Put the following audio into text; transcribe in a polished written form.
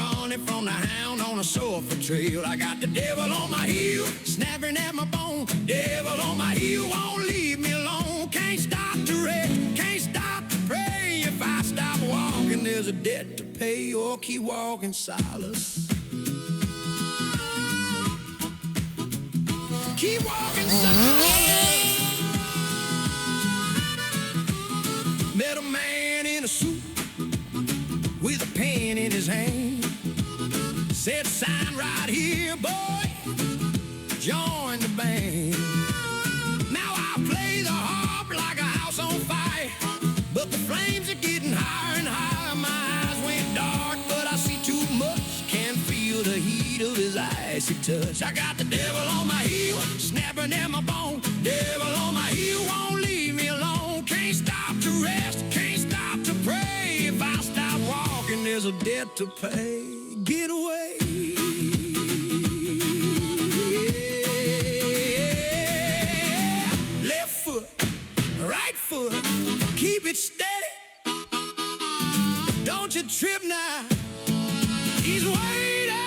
running from the hound on a sulfur trail. I got the devil on my heel, snapping at my bone. Devil on my heel, won't leave me alone. Can't stop to rest, can't stop to pray. If I stop walking, there's a debt to pay. Or keep walking, Silas. Keep walking, Silas. Met a man in a suit with a pen in his hand. Said, sign right here, boy, join the band. Now I play the harp like a house on fire, but the flames are getting higher and higher. My eyes went dark, but I see too much. Can feel the heat of his icy touch. I got the devil on my heel, snapping at my bone. Devil on my heel, won't leave me alone. Can't stop to rest, can't stop to pray. If I stop walking, there's a debt to pay. Get away. Left foot, right foot, keep it steady. Don't you trip now. He's waiting.